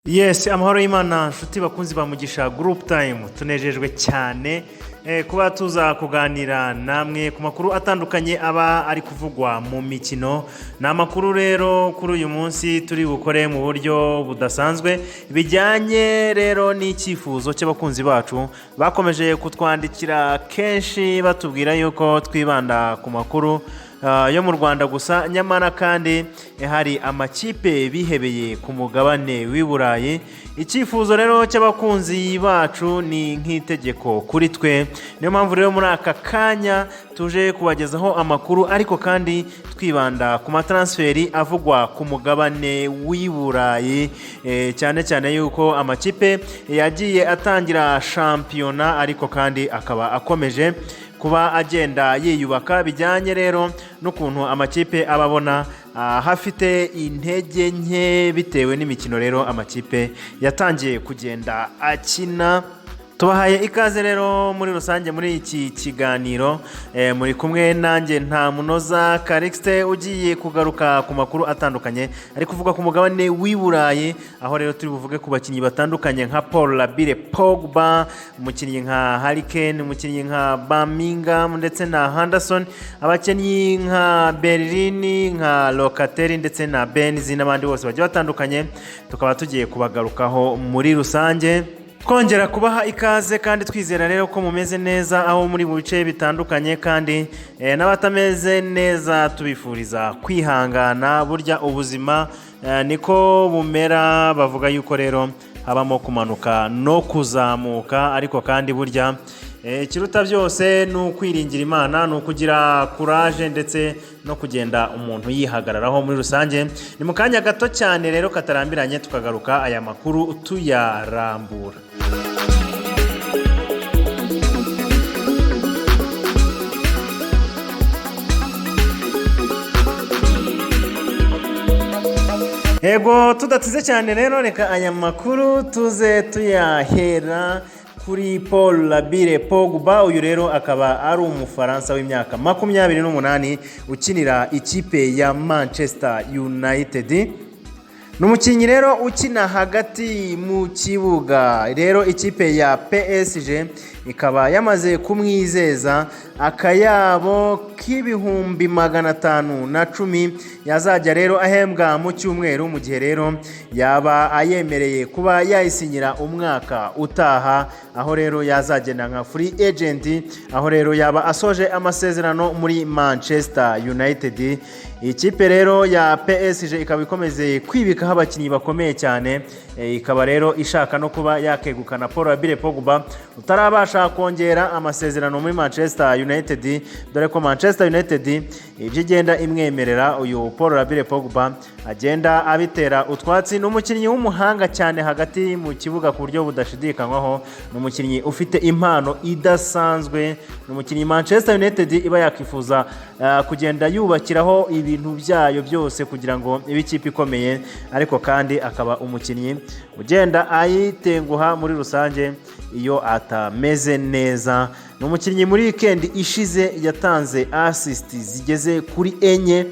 Yes, amahoro y'Imana nshuti bakunzi ba Mugisha Group Time tunejejwe cyane kuba tuza kuganira namwe ku makuru atandukanye aba ari kuvugwa mu mikino. Na makuru rero kuri uyu munsi turi bukore mu buryo budasanzwe bijyanye rero n'icyifuzo cy'abakunzi bacu bakomeje kutwandikira kenshi batubwira yuko twibanda ku makuru yo mu Rwanda gusa, nyamara kandi hari amakipe bihebeye ku mugabane w'i Burayi. Icyifuzo rero cy'abakunzi bacu ni nk'itegeko kuri twe, niyo mpamvu rero muri aka kanya tuje kubagezaho amakuru ariko kandi twibanda ku matransferi avugwa ku mugabane w'i Burayi, cyane cyane yuko amakipe yagiye atangira shampiyona ariko kandi akaba akomeje kuba agenda yiyubaka, bijyanye rero n'ukuntu amakipe ababona hafite intege nke bitewe n'imikino rero amakipe yatangiye kugenda akina. Tubahaye ikaze rero muri rusange muri iki kiganiro, muri kumwe nanjye nta munoza Calixte ugiye kugaruka ku makuru atandukanye ari kuvuga ku mugabane w'i Burayi, aho rero turi buvuge ku bakinnyi batandukanye nka Paul Labile Pogba, umukinnyi nka Harry Kane, umukinnyi nka Birmingham ndetse na Henderson, abakinnyi nka Berlin, nka Locatelli ndetse na Benzi n'abandi bose bagiye batandukanye. Tukaba tugiye kubagarukaho muri rusange, kongera kubaha ikaze kandi twizera rero ko mumeze neza aho muri mu bice bitandukanye, kandi n'abatameze neza tubifuriza kwihangana. Burya ubuzima niko bumera, bavuga yuko rero habamo kumanuka no kuzamuka, ariko kandi burya ikiruta byose ni ukwiringira Imana, ni ukugira courage ndetse no kugenda umuntu yihagararaho muri rusange. Ni mu kanya gato cyane rero katarambiranye tukagaruka aya makuru tuyarambura. Ego tudatize cyane rero, reka aya makuru tuze tuyahera kuri Paul Labile Pogba. Uyu rero akaba ari umufaransa w'imyaka 28 ukinira ikipe ya Manchester United. Numukinnyi rero ukina hagati mu kibuga. Rero ikipe ya PSG ikaba yamaze kumwizeza akayabo k'ibihumbi 510 yazajya rero ahembwa mu cyumweru, mu gihe rero yaba ayemereye kuba yayisinyira umwaka utaha, aho rero yazagenda nka free agent, aho rero yaba asoje amasezerano muri Manchester United. Ikipe rero ya PSG ikaba ikomeze kwibikaho abakinnyi bakomeye cyane, ikaba rero ishaka no kuba yakegukana Paul Labile Pogba utarabasha kongera amasezerano muri Manchester United, dore ko Manchester United ibyo igenda imwemerera uyu Paul Labile Pogba agenda abitera utwatsi. Ni umukinnyi w'umuhanga cyane hagati mu kibuga ku buryo budashidikanywaho, ni umukinnyi ufite impano idasanzwe, ni umukinnyi Manchester United iba yakifuza kugenda yubakiraho ibintu byayo byose kugira ngo ibe ikipe ikomeye, ariko kandi akaba umukinnyi ugenda ayitenguha muri rusange iyo atameze neza. Ni umukinnyi muri weekend ishize yatanze assist zigeze kuri 4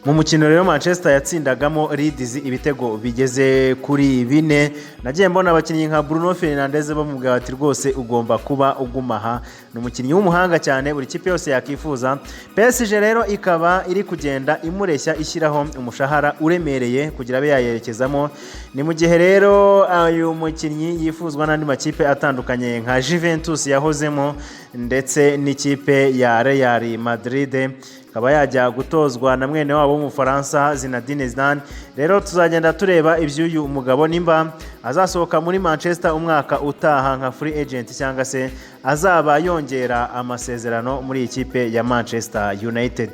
mu mukino rero Manchester yatsindagamo Leeds ibitego bigeze kuri 4. Nagiye mbona abakinnyi nka Bruno Fernandes bamubwira bati rwose ugomba kuba ugumaha. Ni umukinnyi w'umuhanga cyane buri kipe yose yakifuza. PSG rero ikaba iri kugenda imureshya ishyiraho umushahara uremereye kugira abe yayerekezamo. Ni mu gihe rero uyu mukinnyi yifuzwa n'andi makipe atandukanye nka Juventus yahozemo ndetse n'ikipe ya Real Madrid, akaba yajya gutozwa na mwene wabo w'umufaransa Zinedine Zidane. Rero tuzagenda tureba iby'uyu mugabo nimba azasohoka muri Manchester umwaka utaha nka free agent cyangwa se azaba yongera amasezerano muri ikipe ya Manchester United.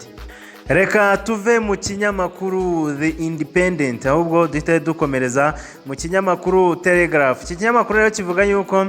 Reka tuve mu kinyamakuru The Independent ahubwo duhite dukomereza mu kinyamakuru Telegraph. Iki kinyamakuru rero kivuga yuko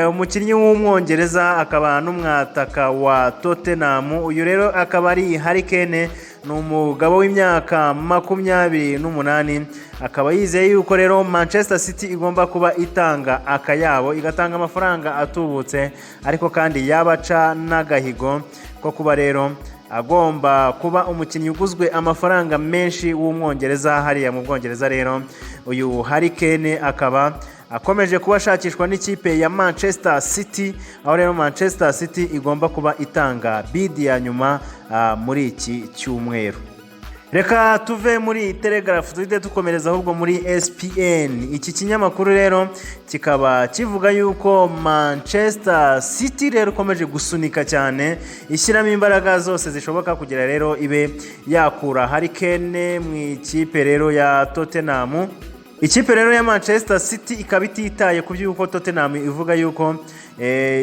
umukinnyi w'umwongereza akaba n'umwataka wa Tottenham, uyu rero akaba ari Harry Kane, ni umugabo w'imyaka 28, akaba yizeye yuko rero Manchester City igomba kuba itanga akayabo, igatanga amafaranga atubutse, ariko kandi yabaca n'agahigo ko kuba rero agomba kuba umukinnyi uguzwe amafaranga menshi w'umwongereza hariya mu Bwongereza. Rero uyu Harry Kane akaba akomeje kuba ashakishwa n'ikipe ya Manchester City, aho rero Manchester City igomba kuba itanga bid ya nyuma muri iki cyumweru. Reka tuve muri Telegraph tuhite dukomereza ahubwo muri ESPN. Iki kinyamakuru rero kikaba kivuga yuko Manchester City rero ikomeje gusunika cyane, ishyiramo imbaraga zose zishoboka kugira rero ibe yakura Harry Kane mu ikipe rero ya Tottenham. Ikipe rero ya Manchester City ikaba ititaye ku by'uko Tottenham ivuga yuko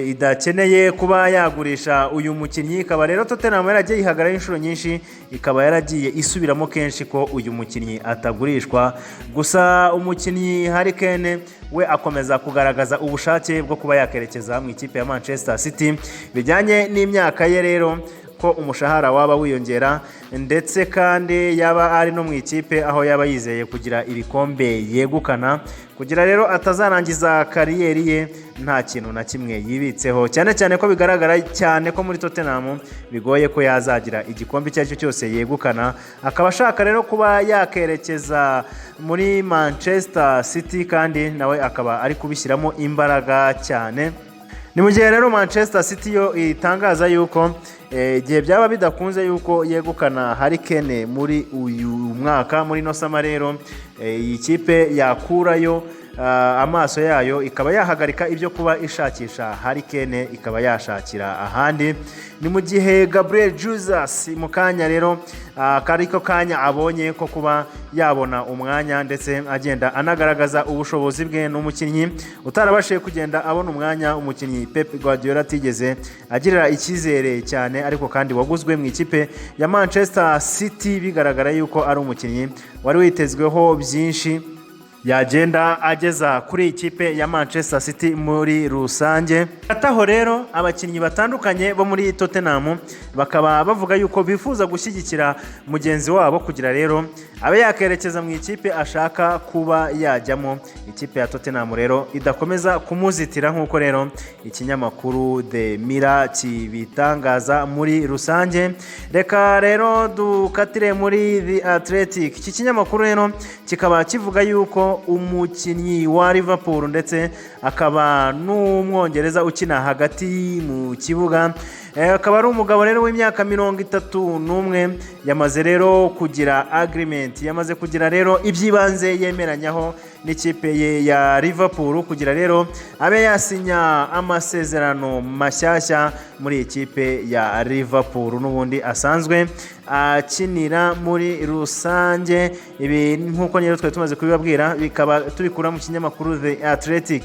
idakeneye kuba yagurisha uyu mukinnyi. Ikaba rero Tottenham yaragiye ihagarara inshuro nyinshi, ikaba yaragiye isubiramo kenshi ko uyu mukinnyi atagurishwa. Gusa umukinnyi Harry Kane we akomeza kugaragaza ubushake bwo kuba yakerekeza mu ikipe ya Manchester City, bijyanye n'imyaka ye rero ko umushahara waba wiyongera, ndetse kandi yaba ari no mu ikipe aho yaba yizeye kugira ibikombe yegukana, kugira rero atazarangiza kariyeri ye nta kintu na kimwe yibitseho, cyane cyane ko bigaragara cyane ko muri Tottenham bigoye ko yazagira igikombe icyo ari cyo cyose yegukana. Akaba ashaka rero kuba yakerekeza muri Manchester City, kandi nawe akaba ari kubishyiramo imbaraga cyane. Ni mu gihe rero Manchester City yo itangaza yuko igihe byaba bidakunze yuko yegukana Harry Kane muri uyu mwaka, muri no sama rero iyi kipe yakurayo amaso yayo, ikaba yahagarika ibyo kuba ishakisha Harry Kane, ikaba yashakira ahandi. Ni mu gihe Gabriel Jesus mu kanya rero kariko kanya abonye ko kuba yabona umwanya, ndetse agenda anagaragaza ubushobozi bwe. N'umukinnyi utarabashije kugenda abona umwanya, umukinnyi Pep Guardiola atigeze agirira icyizere cyane, ariko kandi waguzwe mu ikipe ya Manchester City, bigaragara yuko ari umukinnyi wari witezweho byinshi yagenda ageza kuri ikipe ya Manchester City muri rusange. Ataho rero abakinnyi batandukanye bo muri Tottenham bakaba bavuga yuko bifuza gushyigikira mugenzi wabo kugira rero abe yakerekeza mu ikipe ashaka kuba yajyamo. Ikipe ya Tottenham rero idakomeza kumuzitira nk'uko rero ikinyamakuru The Mirror kibitangaza muri rusange. Reka rero dukatire muri The Athletic. Iki kinyamakuru rero kikaba kivuga yuko umukinnyi wa Liverpool ndetse akaba n'umwongereza ukina hagati mu kibuga, akaba ari umugabo rero w'imyaka 31, yamaze rero kugira agreement, yamaze kugira rero ibyibanze yemeranyaho n'ikipe ye ya Liverpool kugira rero abe yasinya amasezerano mashyashya muri ikipe ya Liverpool, n'ubundi asanzwe akinira muri rusange. Ibi nk'uko rero twari tumaze kubibabwira, bikaba tubikura mu kinyamakuru The Athletic.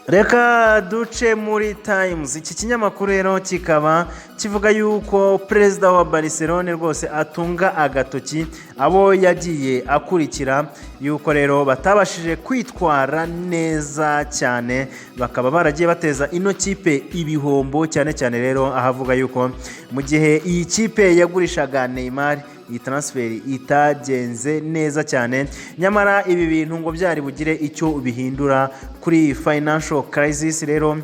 Reka duce muri Times. Iki kinyamakuru rero kikaba kivuga yuko perezida wa Barcelona rwose atunga agatoki abo yagiye akurikira yuko rero batabashije kwitwara neza cyane, bakaba baragiye bateza ino kipe ibihombo, cyane cyane rero ahavuga yuko mu gihe iyi kipe yagurishaga Neymar iyi transfer itagenze neza cyane, nyamara ibi bintu ngo byari bugire icyo bihindura kuri financial crisis. Rero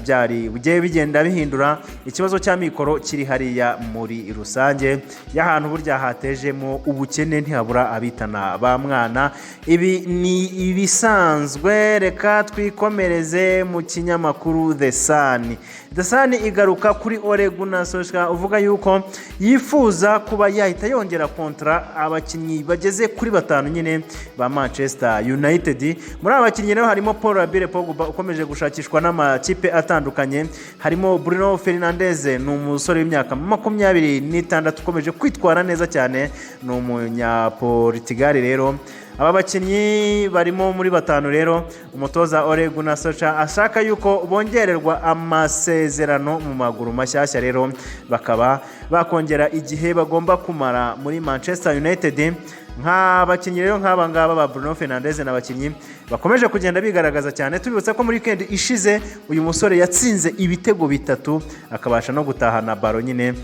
byari bugiye bigenda bihindura ikibazo cya mikoro kiri hariya muri rusange y'ahantu burya hatejemo ubukene ntihabura abitana ba mwana. Ibi ni ibisanzwe. Reka twikomereze mu kinyamakuru The Sun. The Sun igaruka kuri Ole Gunnar Solskjaer uvuga yuko yifuza kuba yahita yongera kontra abakinnyi bageze kuri 5 nyine ba Manchester United. Muri abakinnyi rero harimo Paul Pogba ukomeje gushakishwa n'amakipe atandukanye, harimo Bruno Fernandes ni umusore w'imyaka 26 ukomeje kwitwara neza cyane, ni umunya Portugal. Rero aba bakinnyi barimo muri 5 rero umutoza Ole Gunnar Solskjaer ashaka yuko bongererwa amasezerano mu maguru mashyashya, rero bakaba bakongera igihe bagomba kumara muri Manchester United. Nk'abakinnyi rero nk'aba ngaba ba Bruno Fernandes n'abakinnyi bakomeje kugenda bigaragaza cyane. Tubibutsa ko muri weekend ishize uyu musore yatsinze ibitego 3 akabasha no gutahana baro nyine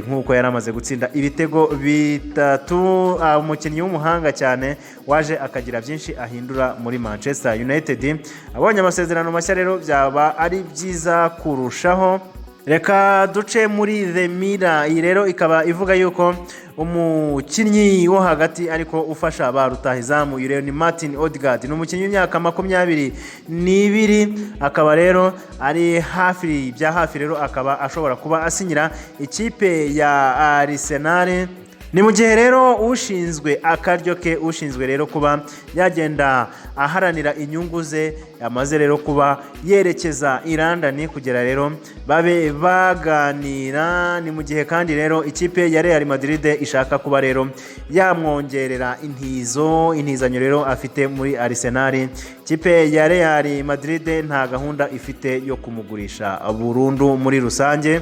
nk'uko yari amaze gutsinda ibitego 3. Umukinnyi w'umuhanga cyane waje akagira byinshi ahindura muri Manchester United. Abonye amasezerano mashya rero byaba ari byiza kurushaho. reka duce muri The Mirror. Iyi rero ikaba ivuga yuko umukinnyi wo hagati ariko ufasha ba rutahizamu uyu rero ni Martin Odegaard, ni umukinnyi w'imyaka 22, akaba rero ari hafi bya hafi rero akaba ashobora kuba asinyira ikipe ya Arsenal. Ni mu gihe rero ushinzwe akaryo ke, ushinzwe rero kuba yagenda aharanira inyungu ze, amaze rero kuba yerekeza i London kugera rero babe baganira. Ni mu gihe kandi rero ikipe ya Real Madrid ishaka kuba rero yamwongerera intizanyo rero afite muri Arsenal. Ikipe ya Real Madrid nta gahunda ifite yo kumugurisha burundu muri rusange.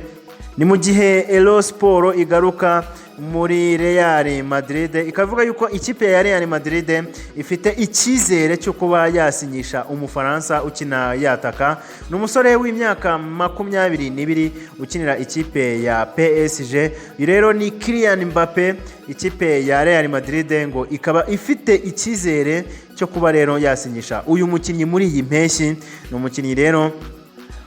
Ni mu gihe Elo Sport igaruka muri Real Madrid ikavuga yuko ikipe ya Real Madrid ifite icyizere cyo kuba yasinyisha umufaransa ukina yataka. Ni umusore w'imyaka 22 ukinira ikipe ya PSG. Rero ni Kylian Mbappe. Ikipe ya Real Madrid ngo ikaba ifite icyizere cyo kuba rero yasinyisha uyu mukinnyi muri iyi mpeshyi. Ni umukinnyi rero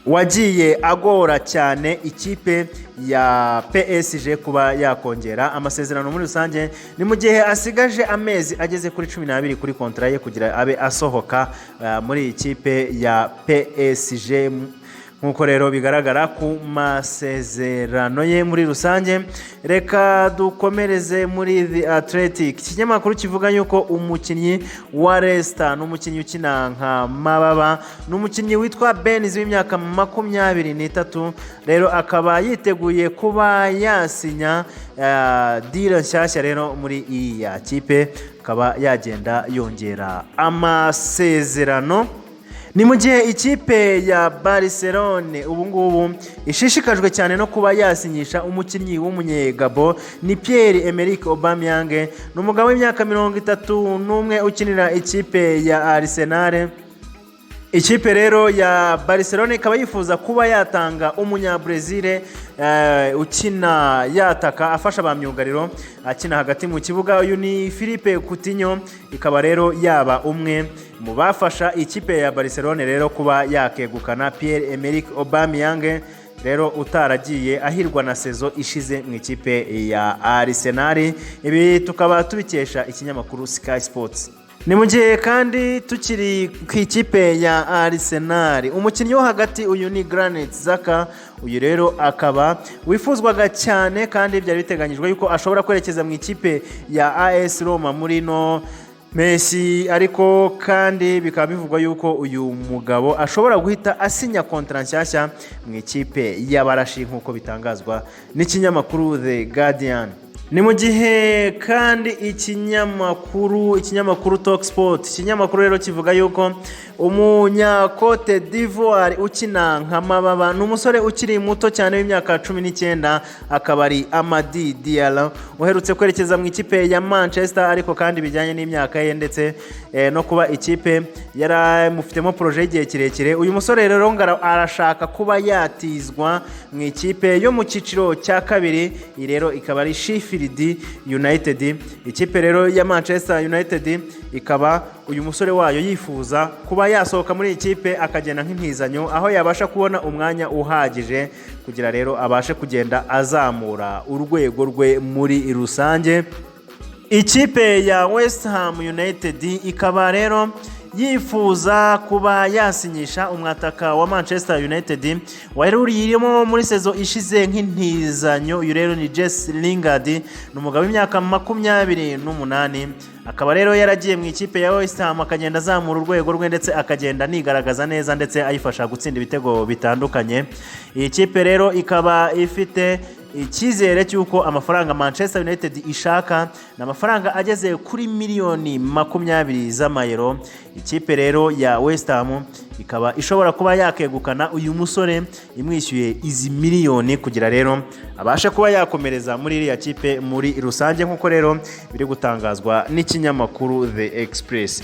wagiye agora cyane ikipe ya PSG kuba yakongera amasezerano muri rusange. Ni mu gihe asigaje amezi ageze kuri 12 kuri kontra ye kugira abe asohoka muri ikipe ya PSG, nkuko rero bigaragara ku masezerano ye muri rusange. Reka dukomereze muri The Athletic. Ikinyamakuru kivuga yuko umukinnyi wa Leicester n'umukinnyi ukina nka mababa n'umukinnyi witwa Benz w'imyaka 23 rero akaba yiteguye kuba yasinya deal nshyashya rero muri iyi kipe, akaba yagenda yongera amasezerano. Ni mu gihe ikipe ya Barcelone ubu ngubu ishishikajwe cyane no kuba yasinyisha umukinnyi w'umunyegabo ni Pierre-Emerick Aubameyang, ni umugabo w'imyaka 31 ukinira ikipe ya Arsenal. Ikipe rero ya Barcelona ikaba yifuza kuba yatanga umunyabrazil ukina yataka afasha ba myugariro akina hagati mu kibuga. Uyu ni Philippe Coutinho, ikaba rero yaba umwe mu bafasha ikipe ya Barcelona rero kuba yakegukana Pierre-Emerick Aubameyang rero utaragiye ahirwa na sezo ishize mu ikipe ya Arsenal. Ibi tukaba tubikesha ikinyamakuru Sky Sports. Ni mu gihe kandi tukiri ku ikipe ya Arsenal, umukinnyi wo hagati uyu ni Granit Xhaka. Uyu rero akaba wifuzwaga cyane kandi byari biteganyijwe yuko ashobora kwerekeza mu ikipe ya AS Roma muri no Messi, ariko kandi bikaba bivugwa yuko uyu mugabo ashobora guhita asinya kontra nshyashya mu ikipe y'abarashi nkuko bitangazwa n'ikinyamakuru The Guardian. Ni mu gihe kandi ikinyamakuru Talk Sport, ikinyamakuru rero kivuga yuko umunyakote d'Ivoire ukina nka mababa n'umusore ukiri muto cyane w'imyaka 19 akaba ari Amadi Diallo uherutse kwerekeza mu ikipe ya Manchester, ariko kandi bijyanye n'imyaka ye ndetse no kuba ikipe yaramufitemo projet igihe kirekire. Uyu musore rero arashaka kuba yatizwa mu ikipe yo mu cyiciro cya kabiri. Iyi rero ikaba ari Sheffield United. Ikipe rero ya Manchester United ikaba uyu musore wayo yifuza kuba yasohoka muri ikipe akagenda nk'intizanyo, aho yabasha kubona umwanya uhagije kugira rero abashe kugenda azamura urwego rwe muri rusange. Ikipe ya West Ham United ikaba rero yifuza kuba yasinyisha umwataka wa Manchester United waruriyemo muri sezo ishize nk'intizanyo. Uyu rero ni Jesse Lingard, ni umugabo w'imyaka 28, akaba rero yaragiye mu ikipe ya West Ham akagenda azamura urwego rwe ndetse akagenda nigaragaza neza ndetse ayifasha gutsinda ibitego bitandukanye. Iyi kipe rero ikaba ifite icyizere cy'uko amafaranga Manchester United ishaka n'amafaranga ageze kuri miliyoni 20 z'amayero. Ikipe rero ya West Ham ikaba ishobora kuba yakegukana uyu musore imwishyuye izi miliyoni kugira rero abashe kuba yakomereza muri iriya kipe muri rusange, nkuko rero biri gutangazwa n'ikinyamakuru The Express.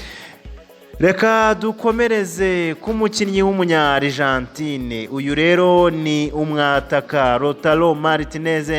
Reka dukomereze ku mukinnyi w'umunya-Argentine. Uyu rero ni umwataka Lautaro Martinez,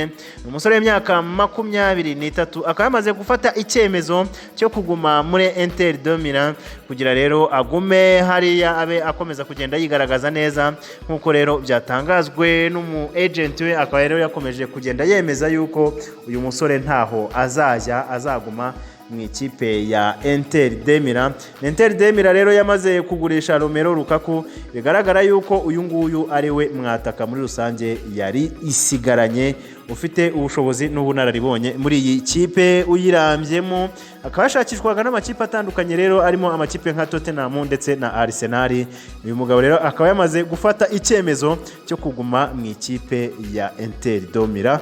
umusore w'imyaka 23, akaba yamaze gufata icyemezo cyo kuguma muri Inter de Milan kugira rero agume hariya abe akomeza kugenda yigaragaza neza nk'uko rero byatangazwe n'umu agent we. Akaba rero yakomeje kugenda yemeza yuko uyu musore ntaho azaguma mu ikipe ya Inter de Milan. Inter de Milan rero yamaze kugurisha Romelu Lukaku, bigaragara yuko uyu nguyu ari we mwataka muri rusange yari isigaranye ufite ubushobozi n'ubunararibonye muri iyi kipe uyirambyemo. Akaba yashakishwaga n'amakipe atandukanye rero arimo amakipe nka Tottenham ndetse na Arsenal. Uyu mugabo rero akaba yamaze gufata icyemezo cyo kuguma mu ikipe ya Inter de Milan.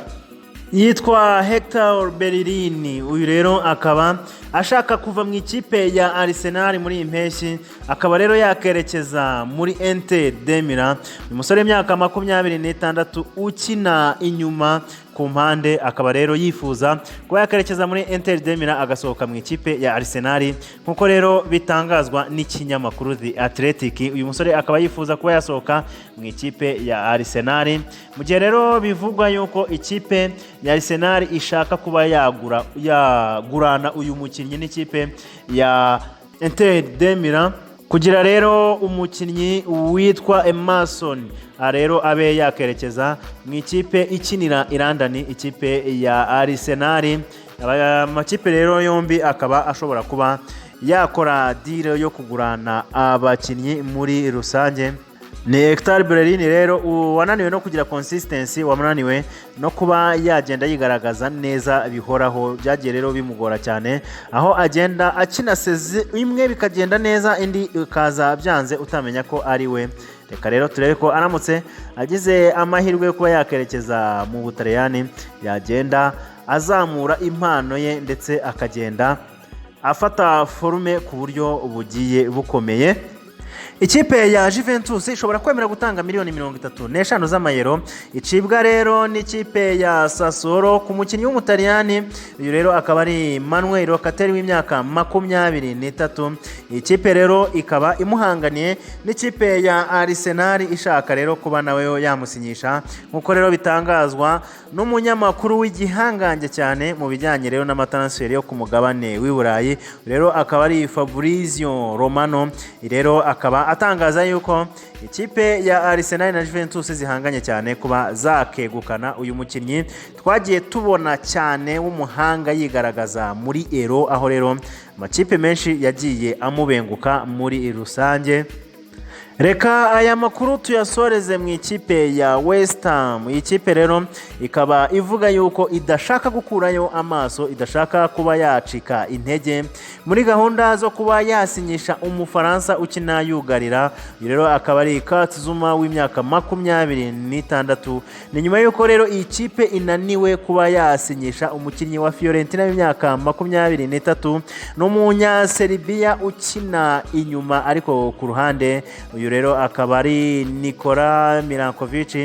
Yitwa Hector Bellerin. Uyu rero akaba ashaka kuva mu ikipe ya Arsenal muri iyi mpeshyi, akaba rero yakerekeza muri Inter de Milan. Uyu musore w'imyaka 26 ukina inyuma ku mpande, akaba rero yifuza kuba yakerekeza muri Inter de Milan agasohoka mu ikipe ya Arsenal nkuko rero bitangazwa n'ikinyamakuru The Athletic. Uyu musore akaba yifuza kuba yasohoka mu ikipe ya Arsenal, mu gihe rero bivugwa yuko ikipe ya Arsenal ishaka kuba yagurana uyu mukinnyi n'ikipe ya Inter de Milan kugira rero umukinnyi witwa Emerson rero abe yakerekeza mu ikipe ikinira London, ikipe ya Arsenal. Amakipe rero yombi akaba ashobora kuba yakora deal yo kugurana abakinnyi muri rusange. Ni Hector Bellerin rero wananiwe no kugira consistency, wamunaniwe no kuba yagenda yigaragaza neza bihoraho, byagiye rero bimugora cyane aho agenda akina sezi imwe bikagenda neza indi ikaza byanze utamenya ko ari we. Reka rero turebe ko aramutse agize amahirwe yo kuba yakerekeza mu Butaliyani yagenda azamura impano ye ndetse akagenda afata forume ku buryo bugiye bukomeye. Ikipe ya Juventus ishobora kwemera gutanga miliyoni 35 z'amayero icibwa rero n'ikipe ya Sassuolo ku mukinnyi w'umutaliyani. Uyu rero akaba ari Manuel Locatelli w'imyaka 23. Ikipe rero ikaba imuhanganiye n'ikipe ya Arsenal ishaka rero kuba nawe yamusinyisha nkuko rero bitangazwa n'umunyamakuru w'igihangange cyane mu bijyanye rero n'amatransfer yo ku mugabane w'i Burayi. Rero akaba ari Fabrizio Romano. Rero akaba atangaza yuko ikipe ya Arsenal na Juventus zihanganye cyane kuba zakegukana uyu mukinnyi twagiye tubona cyane w'umuhanga yigaragaza muri Euro, aho rero amakipe menshi yagiye amubenguka muri rusange. Reka aya makuru tuyasoreze mu ikipe ya West Ham. Ikipe rero ikaba ivuga yuko idashaka gukurayo amaso, idashaka kuba yacika intege muri gahunda zo kuba yasinyisha umufaransa ukina yugarira. Rero akaba ari Kurt Zouma w'imyaka 26. Ni nyuma yuko rero iyi kipe inaniwe kuba yasinyisha umukinnyi wa Fiorentina w'imyaka 23 n'umunya Serbia ukina inyuma ariko ku ruhande. Uyu rero akaba ari Nikola Milankovic.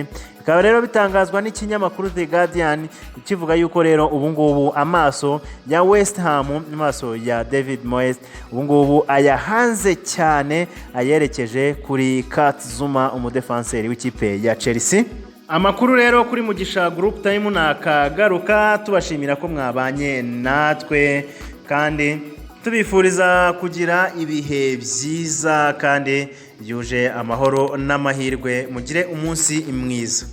Ikaba rero bitangazwa n'ikinyamakuru The Guardian kivuga yuko rero ubungubu amaso ya West Ham, amaso ya David Moyes ubungubu ayahanze cyane ayerekeje kuri Kurt Zouma umudefenseri w'ikipe ya Chelsea. Amakuru rero kuri Mugisha Group Time nakagaruka, tubashimira ko mwabanye natwe kandi tubifuriza kugira ibihe byiza kandi byuje amahoro n'amahirwe. Mugire umunsi mwiza.